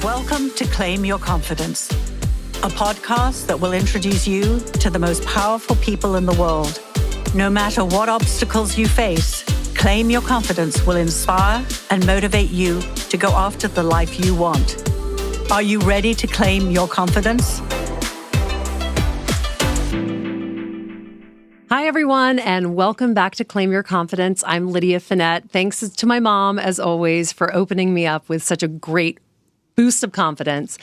Welcome to Claim Your Confidence, a podcast that will introduce you to the most powerful people in the world. No matter what obstacles you face, Claim Your Confidence will inspire and motivate you to go after the life you want. Are you ready to claim your confidence? Hi, everyone, and welcome back to Claim Your Confidence. I'm Lydia Fenet. Thanks to my mom, as always, for opening me up with such a great boost of confidence.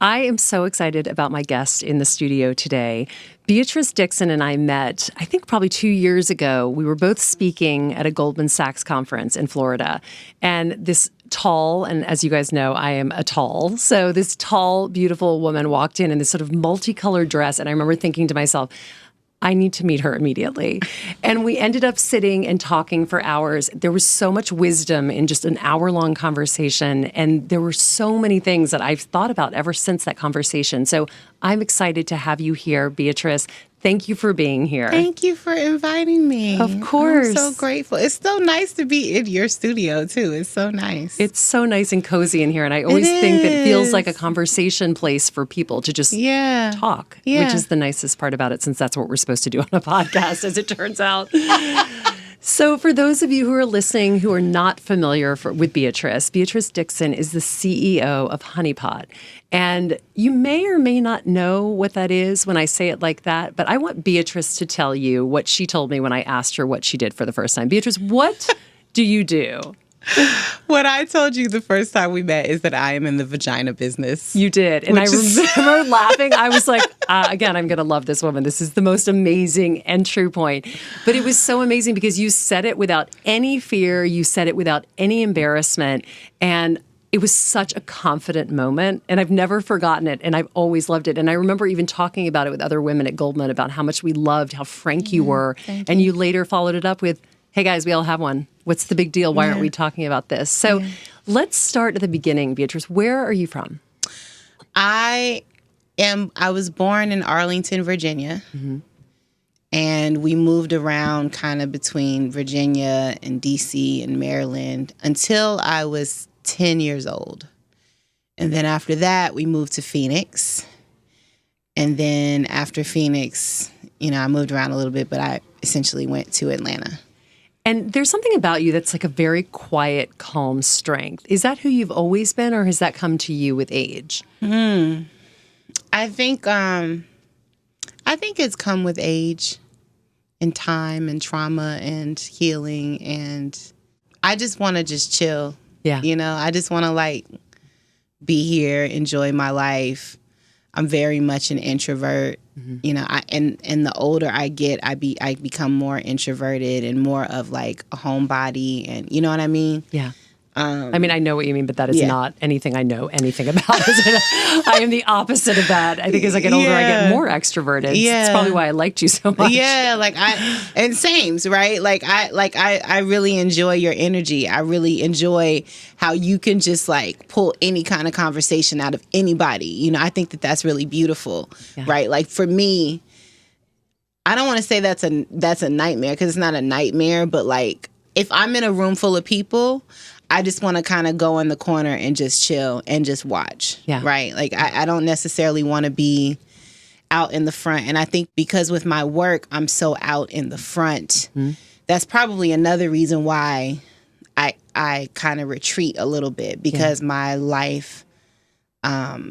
I am so excited about my guest in the studio today. Beatrice, Dixon, and I met, I think probably 2 years ago. We were both speaking at a Goldman Sachs conference in Florida. And this tall, and as you guys know, I am a tall. So this tall, beautiful woman walked in this sort of multicolored dress. And I remember thinking to myself, I need to meet her immediately. And we ended up sitting and talking for hours. There was so much wisdom in just an hour-long conversation. And there were so many things that I've thought about ever since that conversation. So I'm excited to have you here, Beatrice. Thank you for being here. Thank you for inviting me. Of course. I'm so grateful. It's so nice to be in your studio, too. It's so nice. It's so nice and cozy in here. And I always think that it feels like a conversation place for people to just talk, which is the nicest part about it, since that's what we're supposed to do on a podcast, as it turns out. So for those of you who are listening who are not familiar with Beatrice, Beatrice Dixon is the CEO of Honey Pot. And you may or may not know what that is when I say it like that, but I want Beatrice to tell you what she told me when I asked her what she did for the first time. Beatrice, what do you do? What I told you the first time we met is that I am in the vagina business. You did. And I remember laughing. I was like, again, I'm going to love this woman. This is the most amazing entry point. But it was so amazing because you said it without any fear. You said it without any embarrassment. And it was such a confident moment. And I've never forgotten it. And I've always loved it. And I remember even talking about it with other women at Goldman about how much we loved, how frank you were. And you later followed it up with, hey, guys, we all have one. What's the big deal? Why aren't we talking about this? So let's start at the beginning, Beatrice. Where are you from? I was born in Arlington, Virginia. Mm-hmm. And we moved around kind of between Virginia and D.C. and Maryland until I was 10 years old. And then after that, we moved to Phoenix. And then after Phoenix, I moved around a little bit, but I essentially went to Atlanta. And there's something about you that's like a very quiet, calm strength. Is that who you've always been, or has that come to you with age? I think it's come with age and time and trauma and healing, and I just want to just chill. Yeah. I just want to be here, enjoy my life. I'm very much an introvert. Mm-hmm. And the older I get, I become more introverted and more of a homebody, and you know what I mean? Yeah. I know what you mean, but that is not anything I know anything about. I am the opposite of that. I think as I get older, I get more extroverted. Yeah. It's probably why I liked you so much. Yeah, and same, right? I really enjoy your energy. I really enjoy how you can just pull any kind of conversation out of anybody. I think that's really beautiful, right? For me, I don't want to say that's a nightmare, because it's not a nightmare, but if I'm in a room full of people, I just want to kind of go in the corner and just chill and just watch, right? I don't necessarily want to be out in the front. And I think because with my work, I'm so out in the front, that's probably another reason why I kind of retreat a little bit, because my life,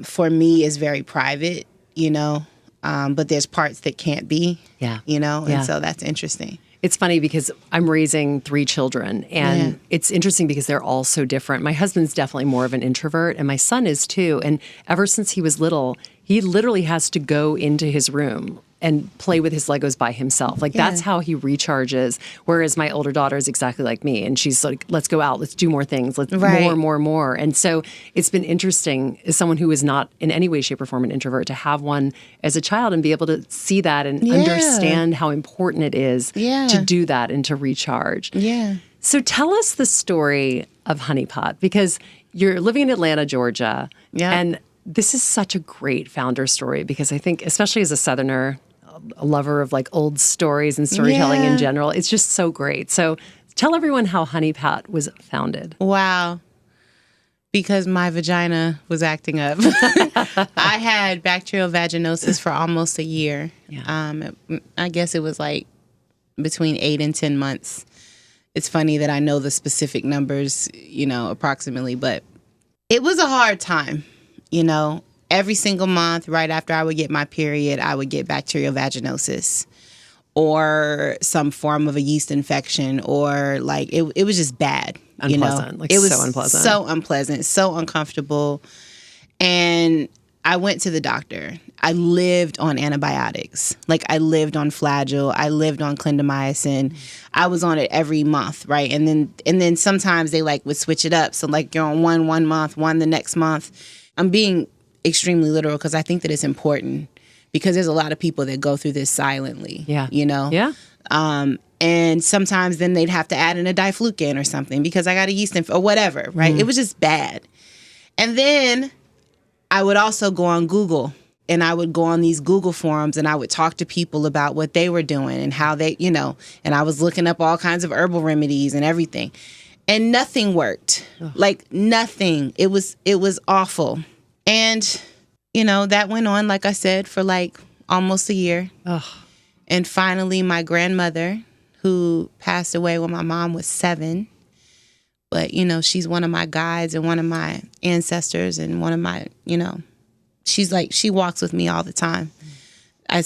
for me, is very private, but there's parts that can't be, and so that's interesting. It's funny because I'm raising 3 children, and it's interesting because they're all so different. My husband's definitely more of an introvert, and my son is too. And ever since he was little, he literally has to go into his room and play with his Legos by himself. That's how he recharges. Whereas my older daughter is exactly like me. And she's like, let's go out. Let's do more things. Let's more. And so it's been interesting as someone who is not in any way, shape, or form an introvert to have one as a child and be able to see that and understand how important it is to do that and to recharge. Yeah. So tell us the story of Honey Pot, because you're living in Atlanta, Georgia. Yeah. And this is such a great founder story, because I think, especially as a Southerner, a lover of old stories and storytelling in general, it's just so great. So tell everyone how Honey Pot was founded. Wow. Because my vagina was acting up. I had bacterial vaginosis for almost a year. Yeah. I guess it was like between 8 and 10 months. It's funny that I know the specific numbers, approximately, but it was a hard time, Every single month, right after I would get my period, I would get bacterial vaginosis or some form of a yeast infection, or like it was just bad. Unpleasant. Like, it was so unpleasant. So unpleasant, so uncomfortable. And I went to the doctor. I lived on antibiotics. Like, I lived on Flagyl. I lived on clindamycin. I was on it every month, right? And then sometimes they would switch it up. So like you're on one month, one the next month. I'm being extremely literal because I think that it's important, because there's a lot of people that go through this silently. Yeah. Yeah. And sometimes then they'd have to add in a diflucan or something because I got a yeast infection or whatever, right? It was just bad. And then I would also go on Google, and I would go on these Google forums, and I would talk to people about what they were doing and how they, and I was looking up all kinds of herbal remedies and everything. And nothing worked. Ugh. Like, nothing. It was awful. And, that went on, like I said, for like almost a year. Ugh. And finally, my grandmother, who passed away when my mom was 7, but, she's one of my guides and one of my ancestors and one of my, she walks with me all the time. I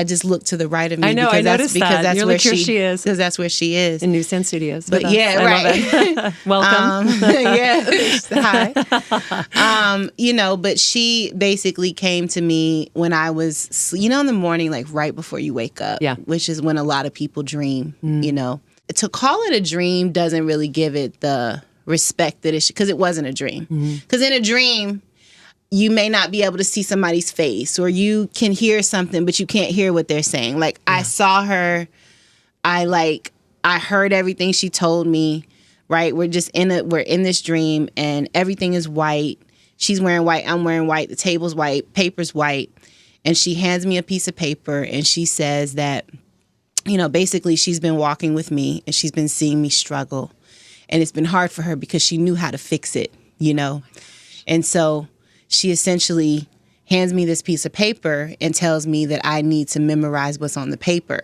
just look to the right of me. I know, I noticed that. That's You're where like, here she is. Because that's where she is. In Newsstand Studios. But yeah, right. Welcome. Hi. But she basically came to me when I was, in the morning, like right before you wake up, which is when a lot of people dream, To call it a dream doesn't really give it the respect that it should, because it wasn't a dream. Because in a dream, you may not be able to see somebody's face, or you can hear something, but you can't hear what they're saying. Like, I saw her, I heard everything she told me, right? We're in this dream, and everything is white. She's wearing white, I'm wearing white, the table's white, paper's white. And she hands me a piece of paper, and she says that, basically she's been walking with me, and she's been seeing me struggle. And it's been hard for her because she knew how to fix it, And so she essentially hands me this piece of paper and tells me that I need to memorize what's on the paper.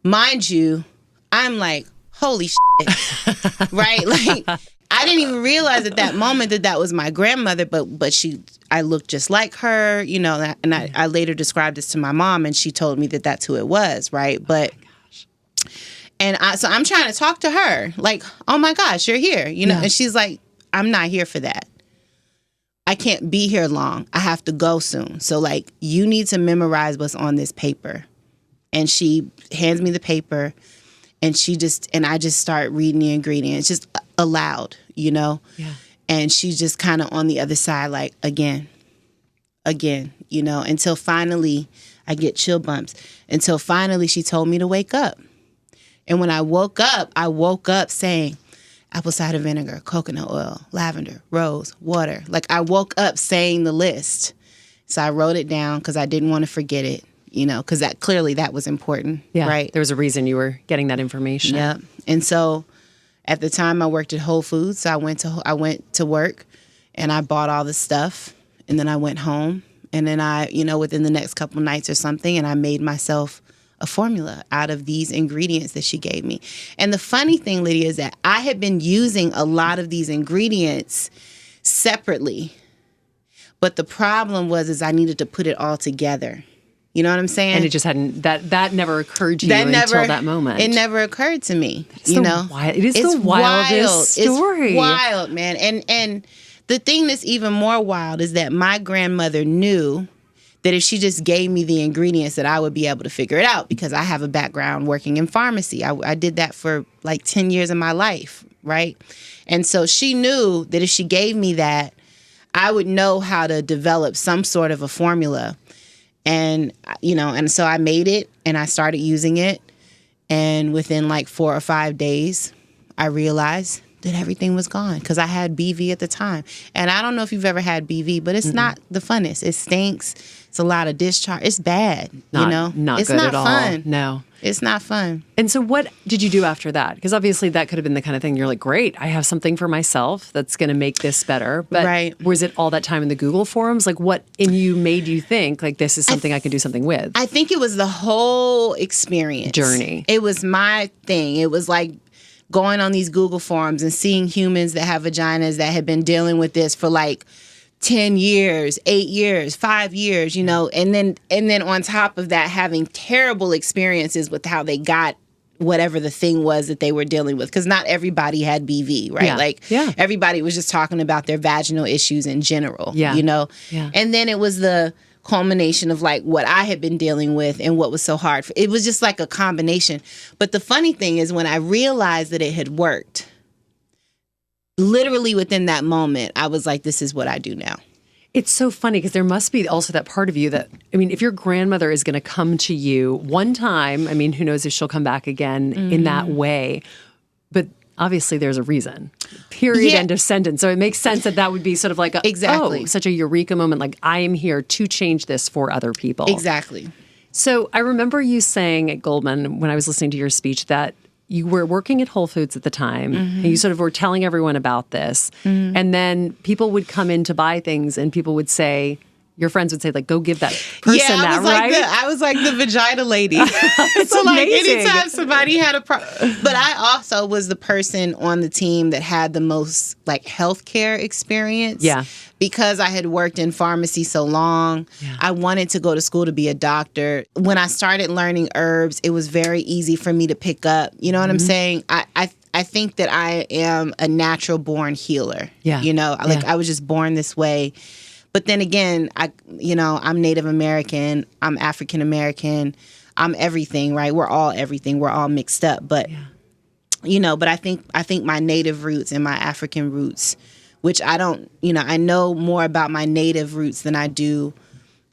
Mind you, I'm like, holy shit, right? Like, I didn't even realize at that moment that was my grandmother, but I looked just like her, and I later described this to my mom, and she told me that that's who it was, right? But, so I'm trying to talk to her, like, oh my gosh, you're here, and she's like, I'm not here for that. I can't be here long. I have to go soon. So, like, you need to memorize what's on this paper. And she hands me the paper, and I just start reading the ingredients, just aloud, Yeah. And she's just kind of on the other side, like, again, until finally I get chill bumps. Until finally she told me to wake up. And when I woke up saying, apple cider vinegar, coconut oil, lavender, rose, water. Like, I woke up saying the list. So I wrote it down because I didn't want to forget it, because that was important, right? There was a reason you were getting that information. Yeah. And so at the time I worked at Whole Foods. So I went to work, and I bought all the stuff, and then I went home, and then I, within the next couple nights or something, and I made myself a formula out of these ingredients that she gave me. And the funny thing, Lydia, is that I had been using a lot of these ingredients separately. But the problem was I needed to put it all together. You know what I'm saying? And it just hadn't, that never occurred to you until that moment. It never occurred to me. It is the wildest story. It's wild, man. And the thing that's even more wild is that my grandmother knew that if she just gave me the ingredients that I would be able to figure it out, because I have a background working in pharmacy. I did that for like 10 years of my life, right? And so she knew that if she gave me that, I would know how to develop some sort of a formula. And, and so I made it, and I started using it. And within like 4 or 5 days, I realized that everything was gone because I had BV at the time. And I don't know if you've ever had BV, but it's not the funnest. It stinks. It's a lot of discharge. It's bad, Not, you know? not it's good not at all. fun. No. It's not fun. And so what did you do after that? Because obviously that could have been the kind of thing you're like, great, I have something for myself that's going to make this better. But Right. was it all that time in the Google forums? Like what in you made you think like this is something I can do something with? I think it was the whole experience. Journey. It was my thing. It was like going on these Google forums and seeing humans that have vaginas that had been dealing with this for like 10 years, 8 years, 5 years, you know, and then on top of that, having terrible experiences with how they got whatever the thing was that they were dealing with. Because not everybody had BV, right? Yeah. Like Yeah. everybody was just talking about their vaginal issues in general, Yeah. you know? Yeah. And then it was the culmination of like what I had been dealing with and what was so hard. It was just like a combination. But the funny thing is when I realized that it had worked, literally within that moment, I was like, this is what I do now. It's so funny because there must be also that part of you that, I mean, if your grandmother is going to come to you one time, I mean, who knows if she'll come back again in that way, but obviously there's a reason. Period, Yeah. end of sentence. So it makes sense that that would be sort of like Exactly. such a eureka moment, like I am here to change this for other people. Exactly. So I remember you saying at Goldman when I was listening to your speech that you were working at Whole Foods at the time and you sort of were telling everyone about this. And then people would come in to buy things and people would say, your friends would say, like, go give that person I that, was right? I was like the vagina lady. So like amazing. anytime somebody had a problem. But I also was the person on the team that had the most like healthcare experience. Yeah. Because I had worked in pharmacy so long, I wanted to go to school to be a doctor. When I started learning herbs, it was very easy for me to pick up. You know what I'm saying? I think that I am a natural born healer. Yeah. You know, like I was just born this way. But then again, I'm Native American, I'm African American, I'm everything, right? We're all everything. We're all mixed up. But but I think my Native roots and my African roots, which I don't, I know more about my Native roots than I do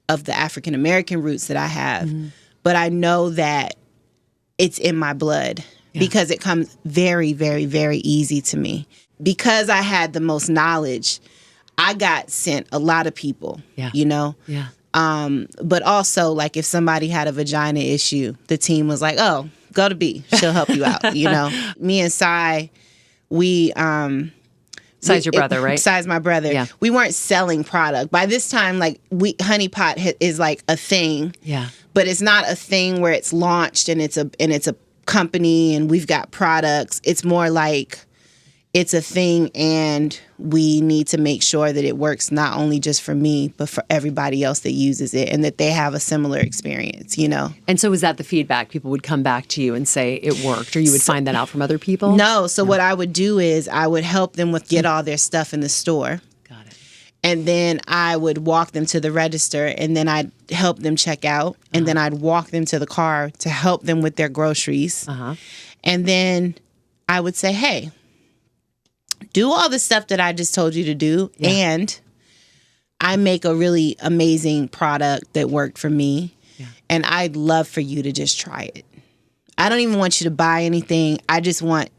of the African American roots that I have. But I know that it's in my blood because it comes very, very, very easy to me. Because I had the most knowledge, I got sent a lot of people, you know? Yeah. But also, like, if somebody had a vagina issue, the team was like, oh, go to B. She'll help you out, you know? Me and Sai, we... Sai's your brother, right? Sai's my brother. Yeah. We weren't selling product. By this time, like, Honey Pot is, like, a thing. Yeah. But it's not a thing where it's launched and it's a company and we've got products. It's more like... it's a thing and we need to make sure that it works not only just for me, but for everybody else that uses it and that they have a similar experience, you know? And so was that the feedback? People would come back to you and say it worked, or you would find that out from other people? No. So what I would do is I would help them with get all their stuff in the store. Got it. And then I would walk them to the register and then I'd help them check out. And then I'd walk them to the car to help them with their groceries. And then I would say, hey, do all the stuff that I just told you to do. And I make a really amazing product that worked for me. And I'd love for you to just try it. I don't even want you to buy anything. I just want,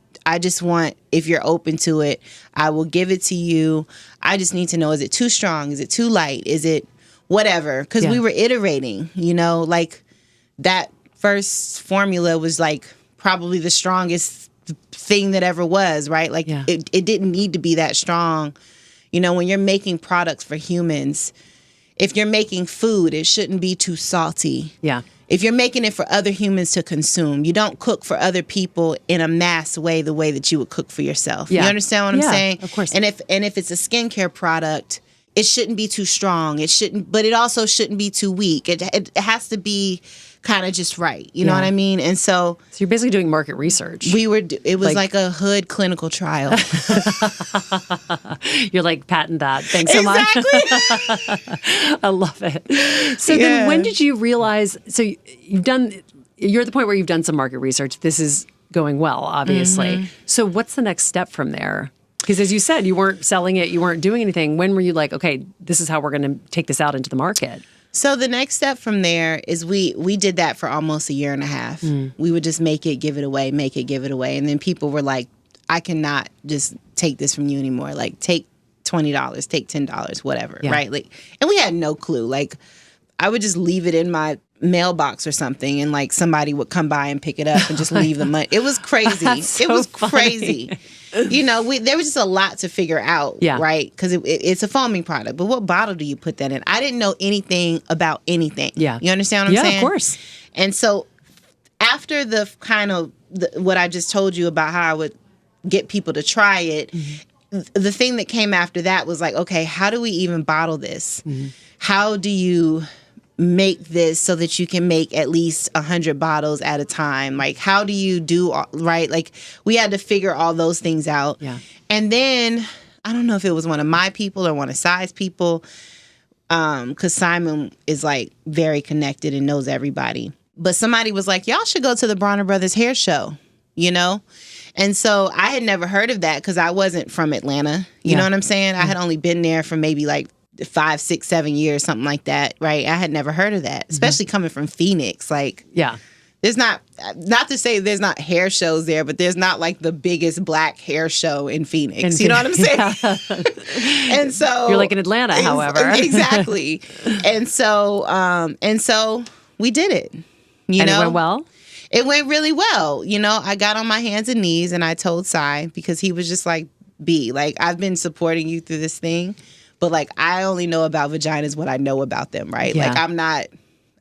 if you're open to it, I will give it to you. I just need to know, is it too strong? Is it too light? Is it whatever? Because we were iterating, you know, like that first formula was like probably the strongest thing that ever was, right? Like it didn't need to be that strong. You know, when you're making products for humans, if you're making food, it shouldn't be too salty. Yeah. If you're making it for other humans to consume, you don't cook for other people in a mass way, the way that you would cook for yourself. Yeah. You understand what I'm saying? Of course. And if it's a skincare product, it shouldn't be too strong. It shouldn't, but it also shouldn't be too weak. It has to be kind of just right. You know what I mean? And so you're basically doing market research. it was like a hood clinical trial. You're like, patent that. Thanks so much. I love it. So then when did you realize, so you're at the point where you've done some market research. This is going well, obviously. So what's the next step from there? Because as you said, you weren't selling it, you weren't doing anything. When were you like, okay, this is how we're going to take this out into the market? So the next step from there is we did that for almost a year and a half. We would just make it, give it away, make it, give it away. And then people were like, I cannot just take this from you anymore. Like, take $20, take $10, whatever, right? Like, and we had no clue. Like, I would just leave it in my mailbox or something, and like somebody would come by and pick it up and just leave the money. It was crazy. It was crazy. You know, there was just a lot to figure out, right? Because it's a foaming product. But what bottle do you put that in? I didn't know anything about anything. Yeah. You understand what I'm saying? Yeah, of course. And so after the kind of what I just told you about how I would get people to try it, the thing that came after that was like, okay, how do we even bottle this? How do you make this so that you can make at least 100 bottles at a time? Like, how do you do, right? Like, we had to figure all those things out. Yeah. And then, I don't know if it was one of my people or one of Sai's people, because Simon is like very connected and knows everybody. But somebody was like, y'all should go to the Bronner Brothers hair show, you know? And so I had never heard of that because I wasn't from Atlanta. You know what I'm saying? I had only been there for maybe like 5, 6, 7 years, something like that, right? I had never heard of that, especially coming from Phoenix. Like, there's not to say there's not hair shows there, but there's not like the biggest black hair show in Phoenix. You know what I'm saying? And so you're like in Atlanta, however. Exactly. And so we did it. You know? It went well? It went really well. You know, I got on my hands and knees and I told Sai, because he was just like, B, like, I've been supporting you through this thing, but like, I only know about vaginas what I know about them, right? Like,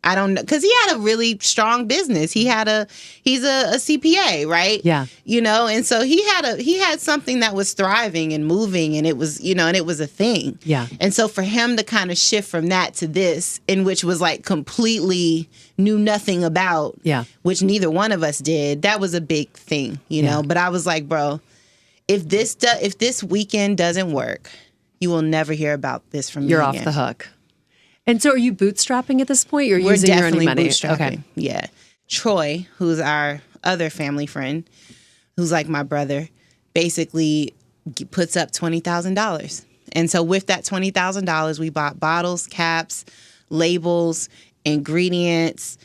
I don't know, because he had a really strong business. He's a CPA, right? Yeah. You know, and so he had something that was thriving and moving, and it was, you know, and it was a thing. Yeah. And so for him to kind of shift from that to this, in which was like completely knew nothing about, which neither one of us did, that was a big thing, you know? But I was like, bro, if this weekend doesn't work, you will never hear about this from me again. You're off the hook. And so are you bootstrapping at this point? You're using your own money? Bootstrapping. Okay. Yeah. Troy, who's our other family friend, who's like my brother, basically puts up $20,000. And so with that $20,000, we bought bottles, caps, labels, ingredients,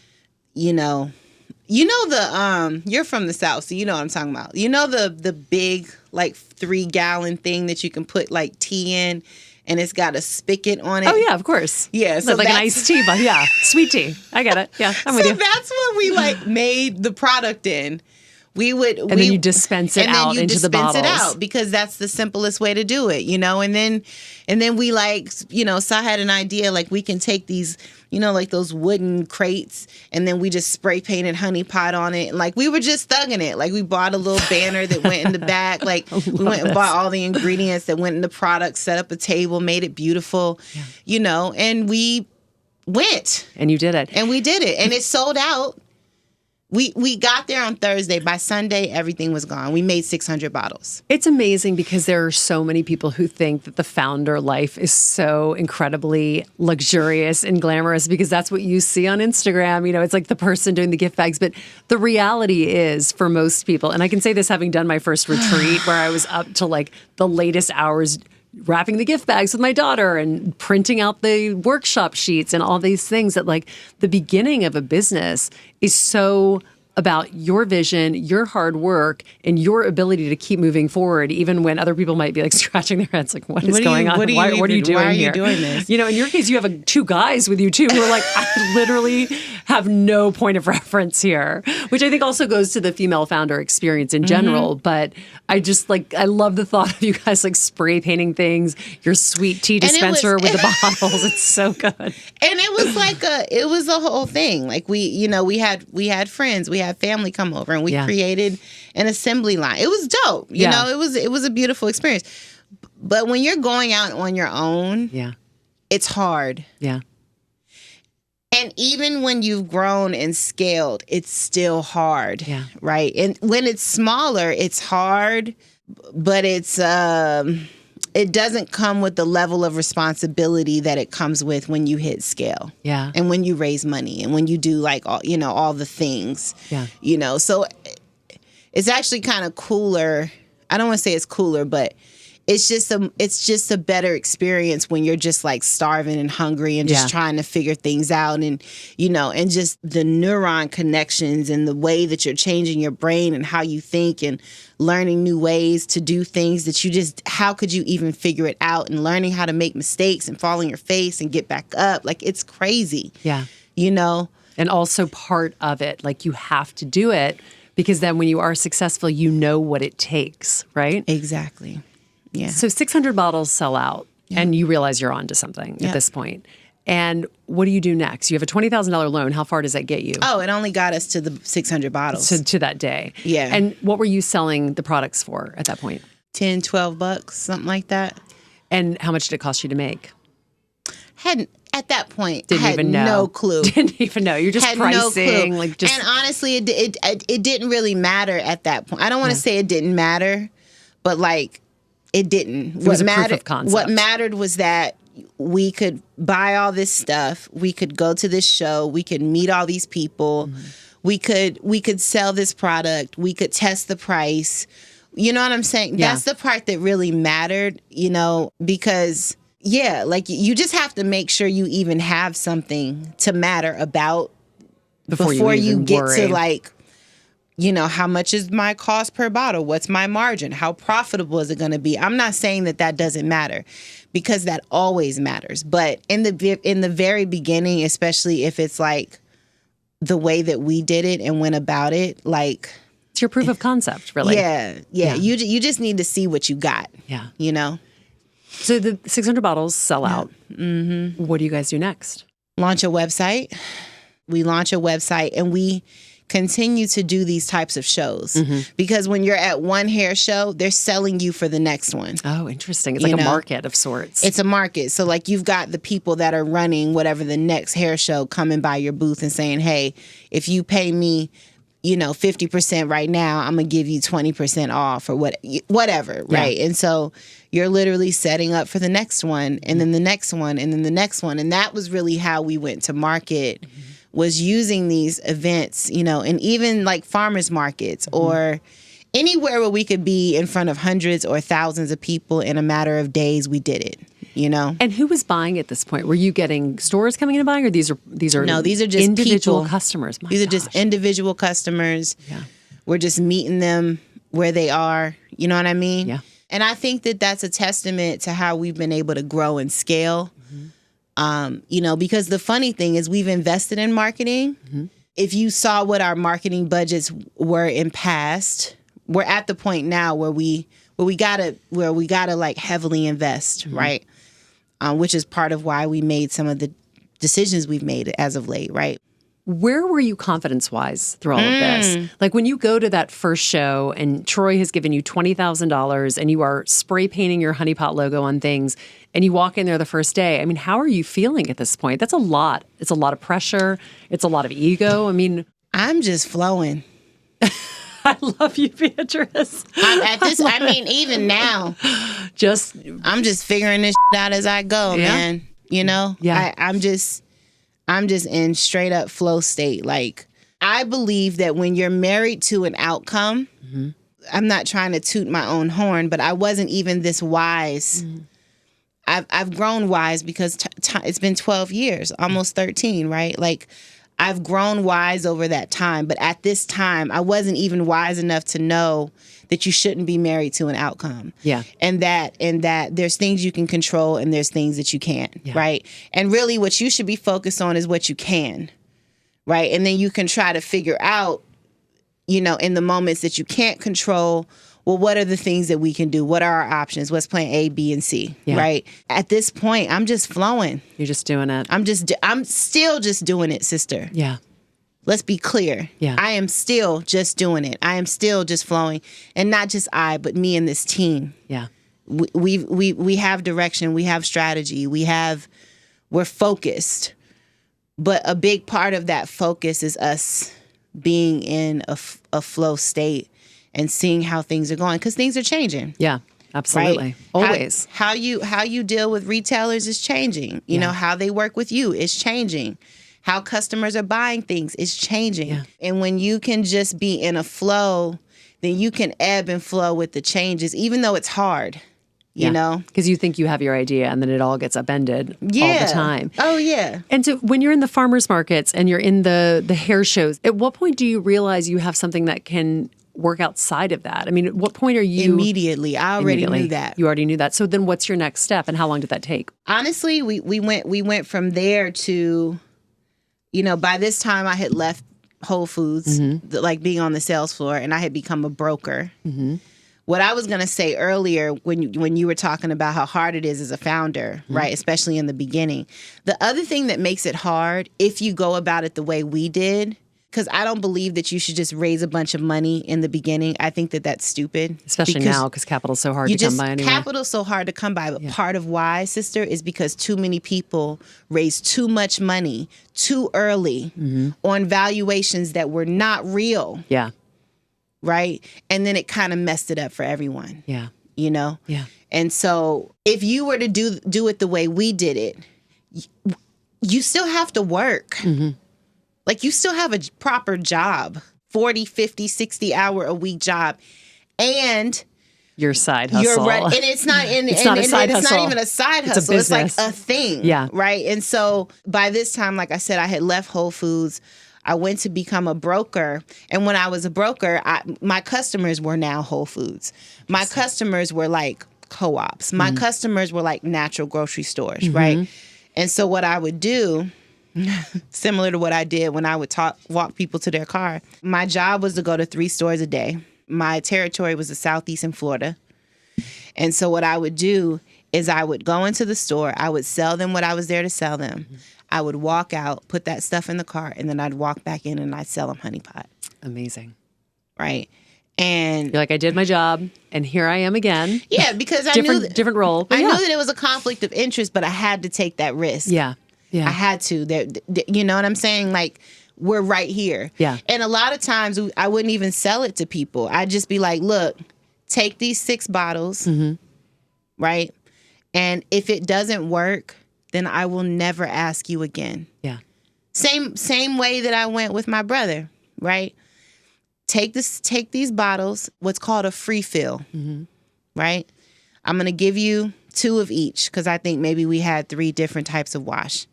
you know you're from the South, so you know what I'm talking about. You know the big like 3-gallon thing that you can put like tea in, and it's got a spigot on it. Oh yeah, of course. Yeah, so like an iced tea, but yeah, sweet tea. I get it. Yeah, I'm with you. So that's what we like made the product in. Then you dispense it out into the bottles. And then you dispense it out, because that's the simplest way to do it, you know. And then we like, you know, Sai had an idea, like, we can take these, you know, like those wooden crates, and then we just spray painted honey pot on it. And like, we were just thugging it. Like, we bought a little banner that went in the back. Like, we went and bought all the ingredients that went in the product, set up a table, made it beautiful, you know, and we went. And you did it. And we did it. And it sold out. We got there on Thursday. By Sunday, everything was gone. We made 600 bottles. It's amazing, because there are so many people who think that the founder life is so incredibly luxurious and glamorous, because that's what you see on Instagram. You know, it's like the person doing the gift bags. But the reality is, for most people, and I can say this having done my first retreat where I was up to like the latest hours wrapping the gift bags with my daughter and printing out the workshop sheets and all these things, that like the beginning of a business is so about your vision, your hard work, and your ability to keep moving forward, even when other people might be like scratching their heads, like, what is going on? What are you doing here? Why are you doing this? You know, in your case, you have 2 guys with you too who are like, I literally have no point of reference here, which I think also goes to the female founder experience in general. But I just like, I love the thought of you guys like spray painting things, your sweet tea dispenser with the bottles. It's so good. And it was like it was a whole thing. Like, we had friends, we had family come over, and we created an assembly line. It was dope. You know, it was a beautiful experience. But when you're going out on your own, it's hard. Yeah. And even when you've grown and scaled, it's still hard. Yeah. Right. And when it's smaller, it's hard, but it's it doesn't come with the level of responsibility that it comes with when you hit scale. Yeah. And when you raise money, and when you do like all the things. Yeah. You know, so it's actually kind of cooler. I don't want to say it's cooler, but it's just a better experience when you're just like starving and hungry and just trying to figure things out, and and just the neuron connections and the way that you're changing your brain and how you think and learning new ways to do things that how could you even figure it out, and learning how to make mistakes and fall on your face and get back up. Like, it's crazy. Yeah. And also part of it, like, you have to do it because then when you are successful, you know what it takes, right? Exactly. Yeah. So 600 bottles sell out and you realize you're onto something at this point. And what do you do next? You have a $20,000 loan. How far does that get you? Oh, it only got us to the 600 bottles. To that day. Yeah. And what were you selling the products for at that point? $10, $12, something like that. And how much did it cost you to make? At that point, Didn't had even know. no clue. Didn't even know. You're just had pricing. No clue. And honestly, it didn't really matter at that point. I don't want to say it didn't matter, but like, it didn't. It was a proof of concept. What mattered was that we could buy all this stuff. We could go to this show. We could meet all these people. Mm-hmm. We could sell this product. We could test the price. You know what I'm saying? Yeah. That's the part that really mattered, because like, you just have to make sure you even have something to matter about before you get to like, how much is my cost per bottle? What's my margin? How profitable is it going to be? I'm not saying that doesn't matter, because that always matters. But in the very beginning, especially if it's like the way that we did it and went about it, like, it's your proof of concept, really. Yeah. You just need to see what you got. Yeah. So the 600 bottles sell out. Mm-hmm. What do you guys do next? Launch a website. We launch a website, and we continue to do these types of shows, because when you're at one hair show, they're selling you for the next one. Oh, interesting. It's like a market of sorts. It's a market. So like, you've got the people that are running whatever the next hair show coming by your booth and saying, hey, if you pay me 50% right now, I'm going to give you 20% off or whatever, right? And so you're literally setting up for the next one, and then the next one, and then the next one. And that was really how we went to market, was using these events, and even like farmers markets or anywhere where we could be in front of hundreds or thousands of people in a matter of days. We did it. And who was buying at this point? Were you getting stores coming in and buying, or these are no, these are just individual people. customers? These are just individual customers. Yeah. We're just meeting them where they are. You know what I mean? Yeah. And I think that that's a testament to how we've been able to grow and scale. Because the funny thing is, we've invested in marketing. If you saw what our marketing budgets were in past, we're at the point now where we gotta like heavily invest, right? Which is part of why we made some of the decisions we've made as of late, right? Where were you confidence-wise through all of this? Like, when you go to that first show and Troy has given you $20,000 and you are spray painting your Honey Pot logo on things and you walk in there the first day, I mean, how are you feeling at this point? That's a lot. It's a lot of pressure. It's a lot of ego. I mean, I'm just flowing. I love you, Beatrice. Even now, I'm just figuring this out as I go, man. Yeah. I'm just in straight up flow state. Like, I believe that when you're married to an outcome, I'm not trying to toot my own horn, but I wasn't even this wise. I've grown wise because it's been 12 years, almost 13, right? Like, I've grown wise over that time. But at this time, I wasn't even wise enough to know that you shouldn't be married to an outcome. Yeah. And that there's things you can control and there's things that you can't, right? And really what you should be focused on is what you can, right? And then you can try to figure out, in the moments that you can't control, well, what are the things that we can do? What are our options? What's plan A, B, and C, right? At this point, I'm just flowing. You're just doing it. I'm still just doing it, sister. Yeah. Let's be clear. Yeah. I am still just doing it. I am still just flowing. And not just I, but me and this team. Yeah. We have direction. We have strategy. We're focused. But a big part of that focus is us being in a flow state and seeing how things are going, because things are changing. Yeah, absolutely. Right? Always. How you deal with retailers is changing. You know, how they work with you is changing. How customers are buying things is changing. Yeah. And when you can just be in a flow, then you can ebb and flow with the changes, even though it's hard. you know? Because you think you have your idea and then it all gets upended all the time. Oh, yeah. And so when you're in the farmers markets and you're in the hair shows, at what point do you realize you have something that can work outside of that? I mean, at what point are you... Immediately. I already knew that. You already knew that. So then what's your next step and how long did that take? Honestly, we went from there to, you know, by this time I had left Whole Foods, like being on the sales floor, and I had become a broker. What I was going to say earlier when you were talking about how hard it is as a founder, right, especially in the beginning, the other thing that makes it hard, if you go about it the way we did, because I don't believe that you should just raise a bunch of money in the beginning. I think that that's stupid. Especially now, because capital's so hard to come by anyway. Capital's so hard to come by, but part of why, sister, is because too many people raised too much money too early on valuations that were not real. Yeah. Right? And then it kind of messed it up for everyone. Yeah. You know? Yeah. And so if you were to do it the way we did it, you still have to work. Like, you still have a proper job, 40, 50, 60 hour a week job. And your side hustle. You're right. And it's not it's not a side hustle. It's not even a side hustle. It's like a thing. Yeah. Right. And so by this time, like I said, I had left Whole Foods. I went to become a broker. And when I was a broker, my customers were now Whole Foods. My customers were like co-ops. My customers were like natural grocery stores, right? And so what I would do, similar to what I did when I would walk people to their car, my job was to go to 3 stores a day. My territory was the Southeast and Florida. And so what I would do is I would go into the store. I would sell them what I was there to sell them. I would walk out, put that stuff in the car, and then I'd walk back in and I'd sell them Honey Pot. Amazing. Right. And you're like, I did my job, and here I am again. Yeah, because I knew different role. I knew that it was a conflict of interest, but I had to take that risk. Yeah. Yeah. I had to. You know what I'm saying? Like, we're right here. Yeah. And a lot of times I wouldn't even sell it to people. I'd just be like, look, take these 6 bottles, right? And if it doesn't work, then I will never ask you again. Yeah. Same way that I went with my brother, right? Take these bottles, what's called a free fill, right? I'm going to give you 2 of each because I think maybe we had 3 different types of wash.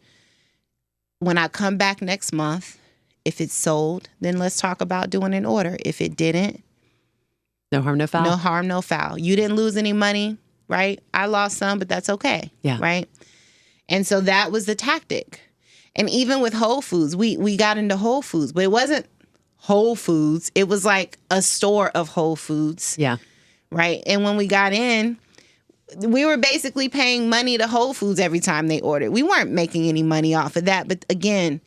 When I come back next month, if it's sold, then let's talk about doing an order. If it didn't, no harm, no foul. No harm, no foul. You didn't lose any money, right? I lost some, but that's okay. Yeah. Right? And so that was the tactic. And even with Whole Foods, we got into Whole Foods, but it wasn't Whole Foods. It was like a store of Whole Foods. Yeah. Right? And when we got in, we were basically paying money to Whole Foods every time they ordered. We weren't making any money off of that. But again,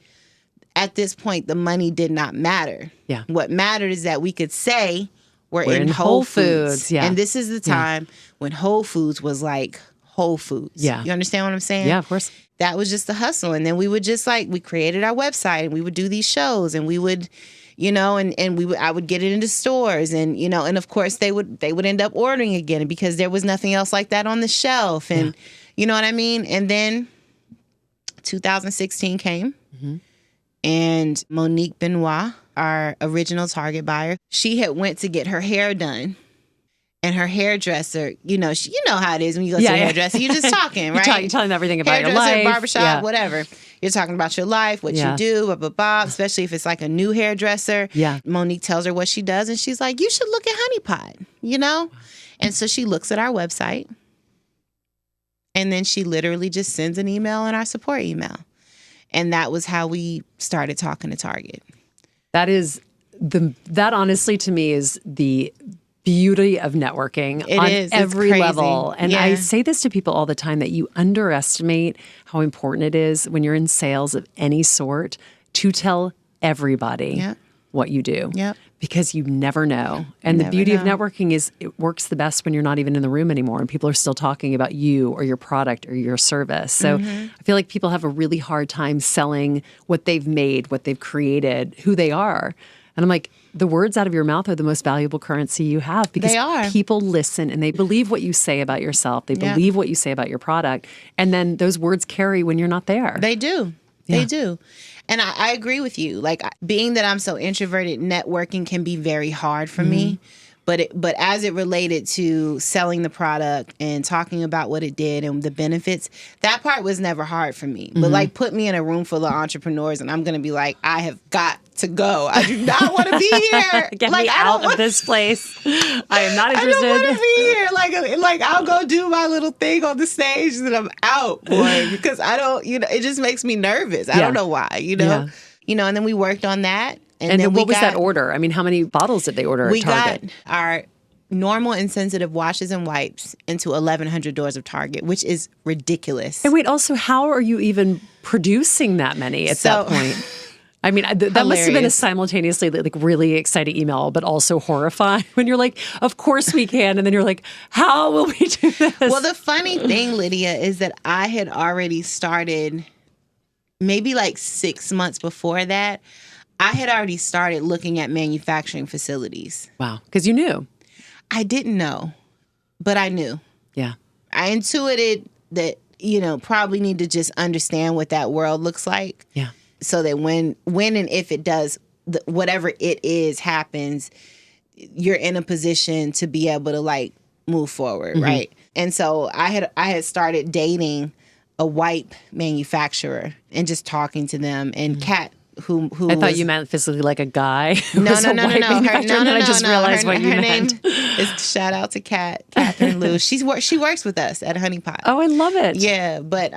at this point, the money did not matter. Yeah. What mattered is that we could say we're in Whole Foods. Yeah. And this is the time when Whole Foods was like Whole Foods. Yeah. You understand what I'm saying? Yeah, of course. That was just the hustle. And then we would just we created our website and we would do these shows and we would, I would get it into stores and, and of course they would end up ordering again because there was nothing else like that on the shelf. And you know what I mean? And then 2016 came and Monique Benoit, our original Target buyer, she had went to get her hair done. And her hairdresser, you know how it is when you go to a hairdresser. You're just talking, right? You're telling them everything about your life. Barbershop, whatever. You're talking about your life, what you do, blah, blah, blah. Especially if it's like a new hairdresser. Yeah. Monique tells her what she does, and she's like, you should look at Honey Pot, And so she looks at our website, and then she literally just sends an email in our support email. And that was how we started talking to Target. That honestly to me is the beauty of networking on every level. And I say this to people all the time that you underestimate how important it is when you're in sales of any sort to tell everybody what you do. Yep. Because you never know. And the beauty of networking is it works the best when you're not even in the room anymore and people are still talking about you or your product or your service. So I feel like people have a really hard time selling what they've made, what they've created, who they are. And I'm like, the words out of your mouth are the most valuable currency you have because people listen and they believe what you say about yourself. They believe what you say about your product. And then those words carry when you're not there. They do. Yeah. They do. And I agree with you. Like, being that I'm so introverted, networking can be very hard for me. But as it related to selling the product and talking about what it did and the benefits, that part was never hard for me. But like, put me in a room full of entrepreneurs and I'm going to be like, I have got to go. I do not want to be here. Get like, me out of this place. I am not interested. I don't want to be here. Like I'll go do my little thing on the stage and I'm out, boy, because I don't, it just makes me nervous. I don't know why, Yeah. and then we worked on that. And then what was that order? I mean, how many bottles did they order at Target? We got our normal and sensitive washes and wipes into 1,100 doors of Target, which is ridiculous. And wait, also, how are you even producing that many at that point? I mean, that must have been a simultaneously like really exciting email, but also horrifying when you're like, of course we can. And then you're like, how will we do this? Well, the funny thing, Lydia, is that I had already started maybe like 6 months before that. I had already started looking at manufacturing facilities. Wow. Because you knew. I didn't know, but I knew. Yeah. I intuited that, probably need to just understand what that world looks like. Yeah. So that when and if it does, whatever it is happens, you're in a position to be able to like move forward, right? And so I had started dating a wipe manufacturer and just talking to them, and Kat, who I thought you meant physically like a guy. No. I just realized what you her meant. name is, shout out to Catherine Lou. She works with us at Honey Pot. Oh, I love it. Yeah, but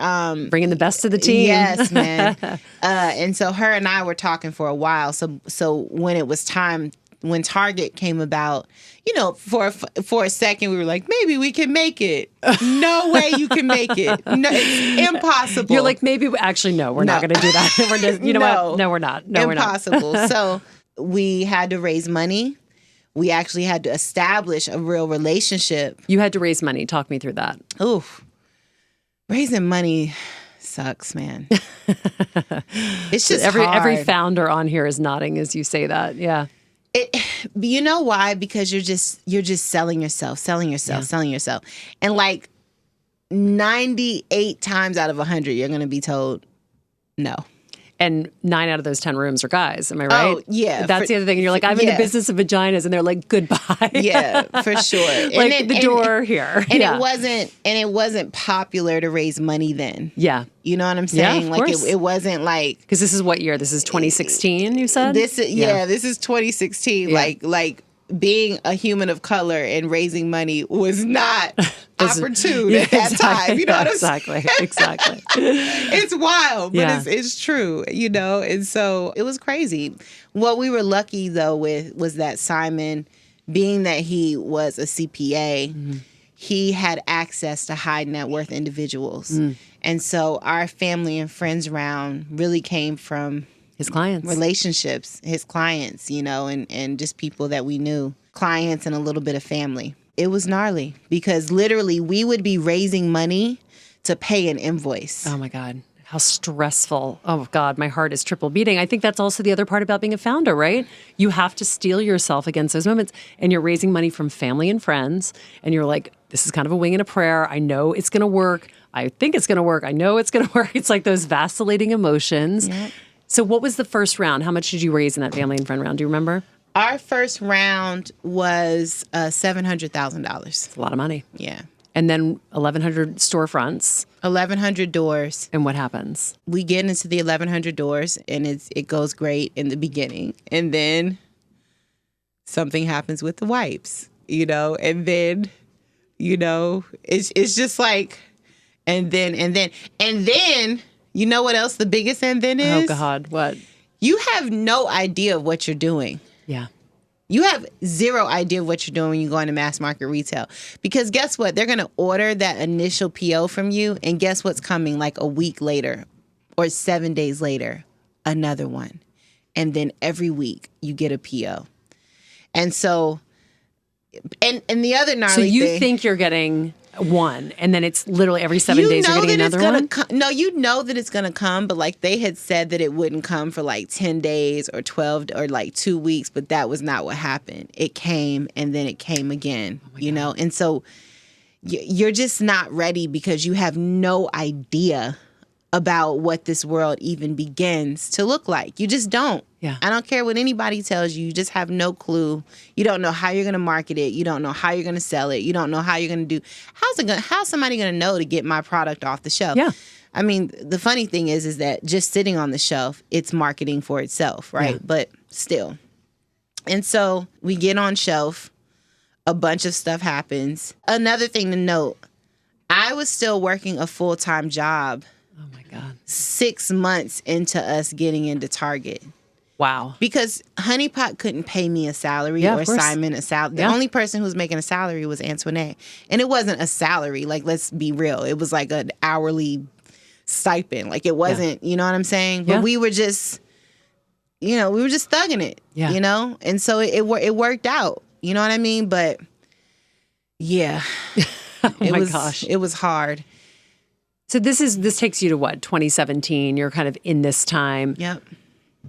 bringing the best of the team. Yes, man. And so her and I were talking for a while. So when it was time, when Target came about, for a second we were like, maybe we can make it. No way you can make it. No, it's impossible. You're like, maybe actually no, we're not going to do that. We're just, what? No, we're not. No, impossible. We're not. So we had to raise money. We actually had to establish a real relationship. You had to raise money. Talk me through that. Oof. Raising money sucks, man. It's just every founder on here is nodding as you say that. Yeah. You know why? Because you're just selling yourself. And like 98 times out of 100, you're going to be told no. And 9 out of those 10 rooms are guys. Am I right? Oh, yeah. That's the other thing. And you're like, I'm in the business of vaginas. And they're like, goodbye. Yeah, for sure. Like the door here. And it wasn't popular to raise money then. Yeah. You know what I'm saying? Yeah, of like course. it wasn't like, because this is what year? This is 2016, you said? This is 2016. Yeah. Like being a human of color and raising money was not opportune at that time. You know what I'm saying? Exactly. It's wild, but it's true, and so it was crazy. What we were lucky though with was that Simon, being that he was a CPA, he had access to high net worth individuals. And so our family and friends round really came from his clients, relationships, his clients, and just people that we knew, clients and a little bit of family. It was gnarly because literally we would be raising money to pay an invoice. Oh my God. How stressful. Oh God, my heart is triple beating. I think that's also the other part about being a founder, right? You have to steel yourself against those moments, and you're raising money from family and friends, and you're like, this is kind of a wing and a prayer. I know it's going to work. I think it's going to work. I know it's going to work. It's like those vacillating emotions. Yep. So what was the first round? How much did you raise in that family and friend round? Do you remember? Our first round was $700,000. It's a lot of money. Yeah. And then 1,100 storefronts. 1,100 doors. And what happens? We get into the 1,100 doors, and it goes great in the beginning. And then something happens with the wipes, and then, it's just like, and then, you know what else the biggest and then is? Oh God, what? You have no idea of what you're doing. Yeah. You have zero idea of what you're doing when you go into mass market retail. Because guess what? They're going to order that initial PO from you, and guess what's coming like a week later or 7 days later? Another one. And then every week you get a PO. And so, and the other gnarly thing. So you thing, think you're getting one, and then it's literally every 7 days you're getting another one? No, you know that it's going to come, but like they had said that it wouldn't come for like 10 days or 12 or like 2 weeks, but that was not what happened. It came, and then it came again, God. And so you're just not ready because you have no idea about what this world even begins to look like. You just don't. Yeah. I don't care what anybody tells you. You just have no clue. You don't know how you're going to market it. You don't know how you're going to sell it. You don't know how you're going to do. How's somebody going to know to get my product off the shelf? Yeah. I mean, the funny thing is that just sitting on the shelf, it's marketing for itself, right? Yeah. But still. And so we get on shelf. A bunch of stuff happens. Another thing to note, I was still working a full-time job. Oh my God. 6 months into us getting into Target. Wow. Because Honey Pot couldn't pay me a salary or Simon a salary. The only person who was making a salary was Antoinette. And it wasn't a salary. Like, let's be real. It was like an hourly stipend. Like, it wasn't, you know what I'm saying? But we were just, we were just thugging it, And so it worked out. You know what I mean? But yeah, it was hard. So this takes you to what, 2017? You're kind of in this time. Yep.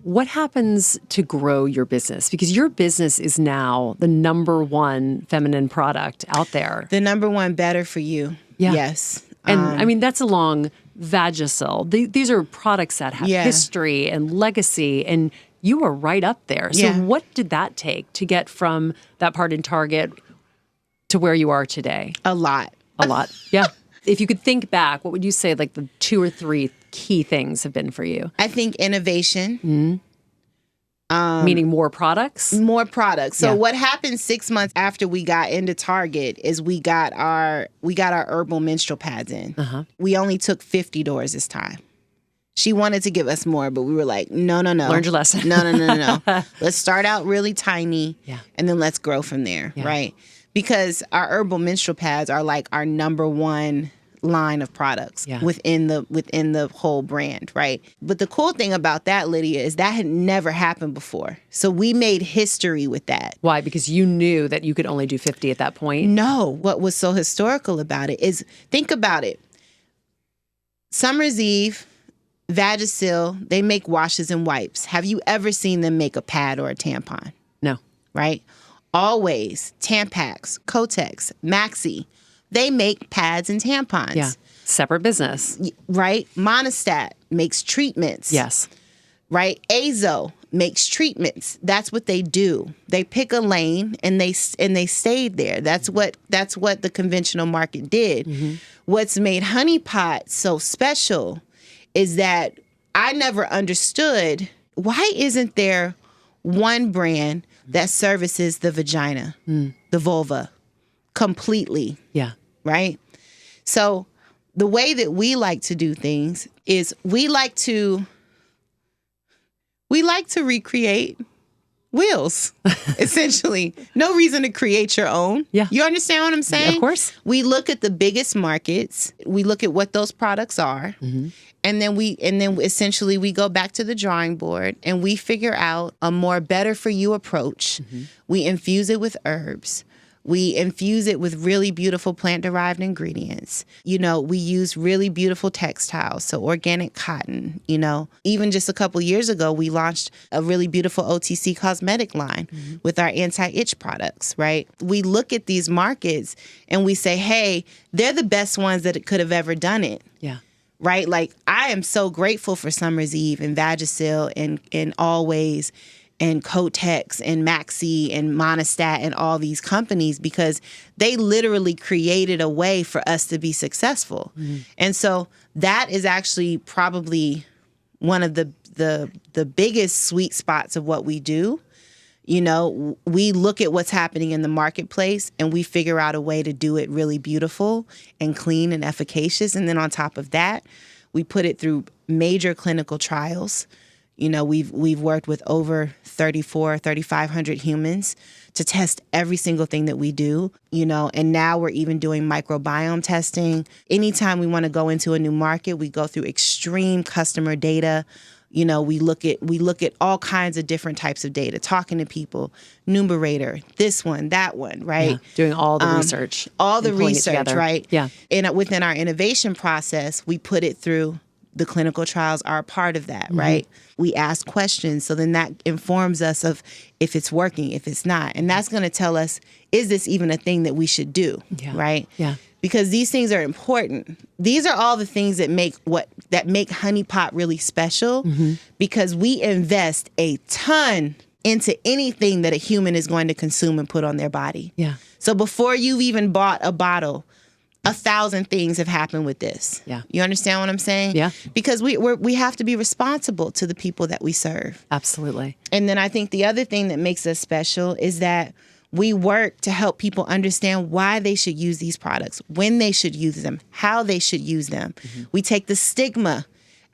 What happens to grow your business? Because your business is now the number one feminine product out there. The number one better for you. Yeah. Yes. And I mean, that's along Vagisil. These are products that have history and legacy, and you were right up there. So what did that take to get from that part in Target to where you are today? A lot. A lot. Yeah. If you could think back, what would you say like the 2 or 3 key things have been for you? I think innovation. Mm-hmm. Meaning more products? More products. So what happened 6 months after we got into Target is we got our herbal menstrual pads in. We only took 50 doors this time. She wanted to give us more, but we were like, no. Learned your lesson. No. Let's start out really tiny, and then let's grow from there, right? Because our herbal menstrual pads are like our number one line of products within the whole brand, right? But the cool thing about that, Lydia, is that had never happened before. So we made history with that. Why? Because you knew that you could only do 50 at that point? No. What was so historical about it is, think about it. Summer's Eve, Vagisil, they make washes and wipes. Have you ever seen them make a pad or a tampon? No. Right? Always, Tampax, Kotex, Maxi, they make pads and tampons. Yeah. Separate business. Right? Monistat makes treatments. Yes. Right? Azo makes treatments. That's what they do. They pick a lane and they stayed there. That's what the conventional market did. Mm-hmm. What's made Honey Pot so special is that I never understood, why isn't there one brand that services the vagina, the vulva, completely? Yeah. Right? So the way that we like to do things is we like to recreate wheels, essentially. No reason to create your own. Yeah. You understand what I'm saying? Of course. We look at the biggest markets. We look at what those products are. Mm-hmm. And then essentially we go back to the drawing board and we figure out a more better for you approach. Mm-hmm. We infuse it with herbs. We infuse it with really beautiful plant-derived ingredients. We use really beautiful textiles, so organic cotton, Even just a couple years ago, we launched a really beautiful OTC cosmetic line with our anti-itch products, right? We look at these markets and we say, hey, they're the best ones that could have ever done it. Yeah. Right? Like, I am so grateful for Summer's Eve and Vagisil and Always and Kotex and Maxi and Monistat and all these companies, because they literally created a way for us to be successful. Mm-hmm. And so that is actually probably one of the biggest sweet spots of what we do. We look at what's happening in the marketplace and we figure out a way to do it really beautiful and clean and efficacious. And then on top of that, we put it through major clinical trials. We've worked with over 3,500 humans to test every single thing that we do, and now we're even doing microbiome testing. Anytime we want to go into a new market, we go through extreme customer data. We look at all kinds of different types of data, talking to people, numerator, this one, that one, right? Yeah, doing all the research. All the research, right? Yeah. And within our innovation process, we put it through. The clinical trials are a part of that, right? We ask questions, so then that informs us of if it's working, if it's not. And that's going to tell us, is this even a thing that we should do, right? Yeah. because these things are important. These are all the things that make Honey Pot really special, because we invest a ton into anything that a human is going to consume and put on their body. Yeah. So before you've even bought a bottle, 1,000 things have happened with this. Yeah. You understand what I'm saying? Yeah. Because we have to be responsible to the people that we serve. Absolutely. And then I think the other thing that makes us special is that we work to help people understand why they should use these products, when they should use them, how they should use them. We take the stigma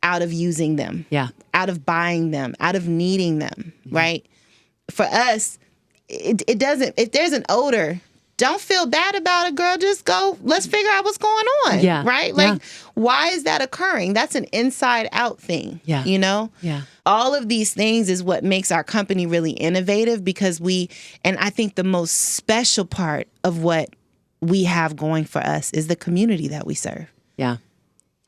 out of using them, out of buying them, out of needing them, right? For us, it doesn't, if there's an odor, don't feel bad about it, girl. Just go, let's figure out what's going on. Yeah. Right? Like, why is that occurring? That's an inside out thing. Yeah. You know? Yeah. All of these things is what makes our company really innovative, because and I think the most special part of what we have going for us is the community that we serve. Yeah.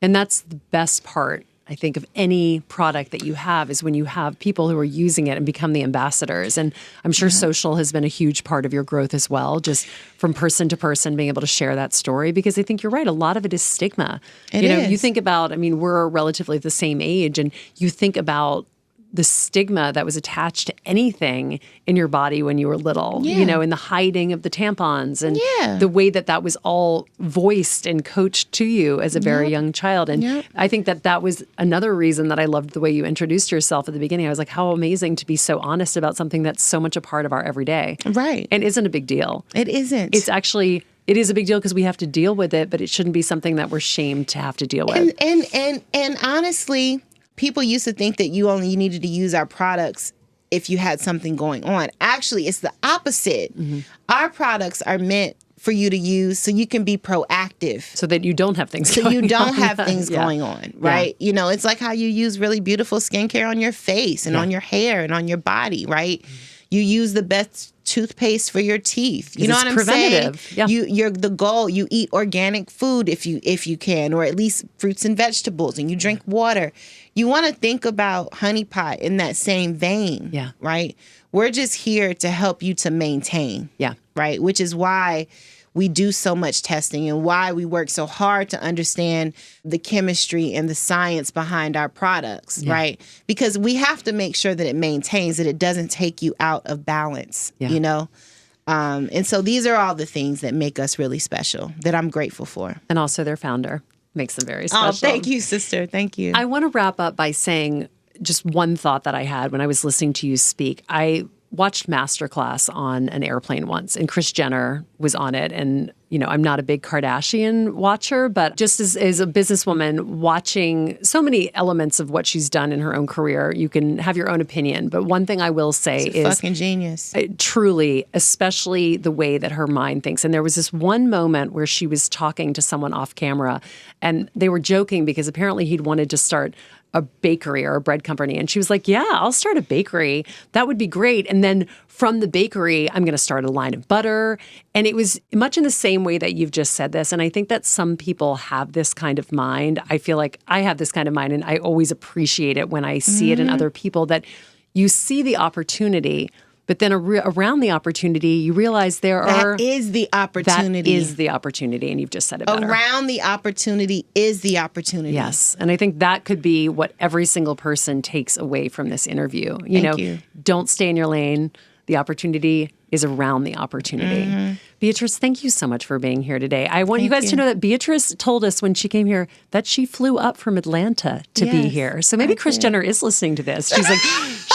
And that's the best part, I think, of any product that you have, is when you have people who are using it and become the ambassadors. And I'm sure social has been a huge part of your growth as well, just from person to person, being able to share that story, because I think you're right. A lot of it is stigma. You think about, I mean, we're relatively the same age, and you think about the stigma that was attached to anything in your body when you were little, and the hiding of the tampons, and the way that was all voiced and coached to you as a very young child. And I think that was another reason that I loved the way you introduced yourself at the beginning. I was like, how amazing to be so honest about something that's so much a part of our everyday. Right. And isn't a big deal. It isn't. It's actually... It is a big deal because we have to deal with it, but it shouldn't be something that we're shamed to have to deal with. And honestly, people used to think that you needed to use our products if you had something going on. Actually, it's the opposite. Our products are meant for you to use so you can be proactive. So that you don't have things going on. So you don't have things going on, right? You know, it's like how you use really beautiful skincare on your face and on your hair and on your body, right? You use the best toothpaste for your teeth. You know what I'm saying? Yeah. You're the goal. You eat organic food if you can, or at least fruits and vegetables, and you drink water. You want to think about Honey Pot in that same vein, right? We're just here to help you to maintain, right? Which is why we do so much testing and why we work so hard to understand the chemistry and the science behind our products, right? Because we have to make sure that it maintains, that it doesn't take you out of balance, you know? And so these are all the things that make us really special, that I'm grateful for. And also their founder makes them very special. Oh, thank you, sister. Thank you. I want to wrap up by saying just one thought that I had when I was listening to you speak. I watched Masterclass on an airplane once, and Kris Jenner was on it. And, you know, I'm not a big Kardashian watcher, but just as a businesswoman watching so many elements of what she's done in her own career, you can have your own opinion. But one thing I will say is fucking genius. Truly, especially the way that her mind thinks. And there was this one moment where she was talking to someone off camera, and they were joking because apparently he'd wanted to start a bakery or a bread company. And she was like, yeah, I'll start a bakery. That would be great. And then from the bakery, I'm going to start a line of butter. And it was much in the same way that you've just said this. And I think that some people have this kind of mind. I feel like I have this kind of mind, and I always appreciate it when I see it in other people, that you see the opportunity, but then around the opportunity, you realize that is the opportunity. That is the opportunity, and you've just said it better. Around the opportunity is the opportunity. Yes, and I think that could be what every single person takes away from this interview. Thank you. Don't stay in your lane. The opportunity is around the opportunity. Beatrice, thank you so much for being here today. I want you guys to know that Beatrice told us when she came here that she flew up from Atlanta to be here. So maybe Kris Jenner is listening to this.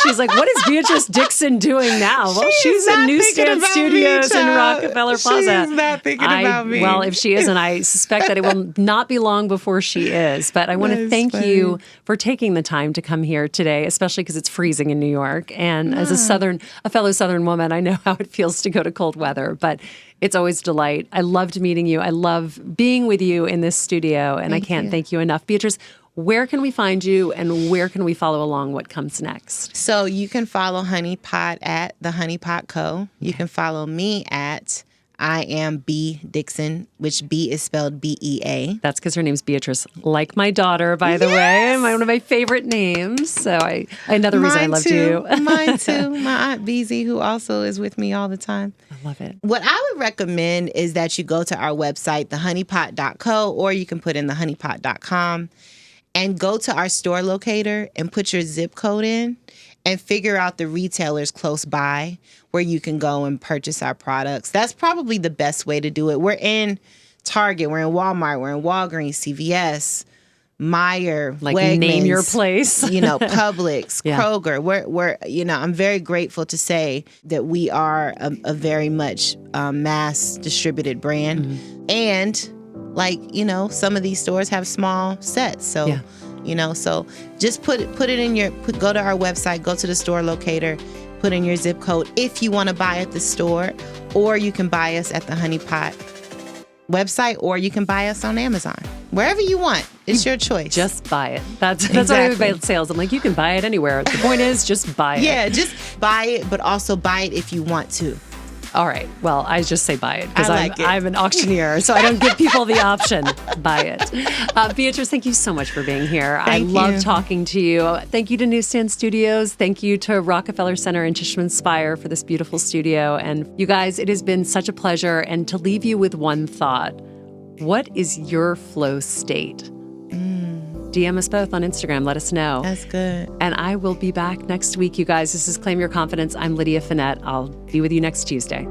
She's like, what is Beatrice Dixon doing now? Well, she's in Newsstand Studios in Rockefeller Plaza. She's not thinking about me. Well, if she isn't, I suspect that it will not be long before she is. But I want to thank you for taking the time to come here today, especially because it's freezing in New York. And as a fellow Southern woman, I know how it feels to go to cold weather. But it's always a delight. I loved meeting you. I love being with you in this studio, and I can't thank you enough. Beatrice, where can we find you, and where can we follow along what comes next? So you can follow Honey Pot at the Honey Pot Co. You can follow me at I am B Dixon, which B is spelled BEA. That's because her name's Beatrice, like my daughter, by the way, one of my favorite names. So another reason I loved you. Mine too. My Aunt Beezy, who also is with me all the time. I love it. What I would recommend is that you go to our website, thehoneypot.co, or you can put in thehoneypot.com and go to our store locator and put your zip code in and figure out the retailers close by where you can go and purchase our products. That's probably the best way to do it. We're in Target, we're in Walmart, we're in Walgreens, CVS, Meijer, Wegmans, name your place. Publix, Yeah. Kroger. We're I'm very grateful to say that we are a very much mass distributed brand. Mm-hmm. And some of these stores have small sets. So, so just put it in go to our website, go to the store locator, put in your zip code if you want to buy at the store, or you can buy us at the Honey Pot website, or you can buy us on Amazon. Wherever you want. It's your choice. Just buy it. That's Exactly. what I do about sales. I'm like, you can buy it anywhere. The point is, just buy it. Yeah, just buy it, but also buy it if you want to. All right. Well, I just say buy it because I like it. I'm an auctioneer, so I don't give people the option. Buy it. Beatrice, thank you so much for being here. I love talking to you. Thank you to Newsstand Studios. Thank you to Rockefeller Center and Tishman Speyer for this beautiful studio. And you guys, it has been such a pleasure. And to leave you with one thought, what is your flow state? DM us both on Instagram. Let us know. That's good. And I will be back next week, you guys. This is Claim Your Confidence. I'm Lydia Fenet. I'll be with you next Tuesday.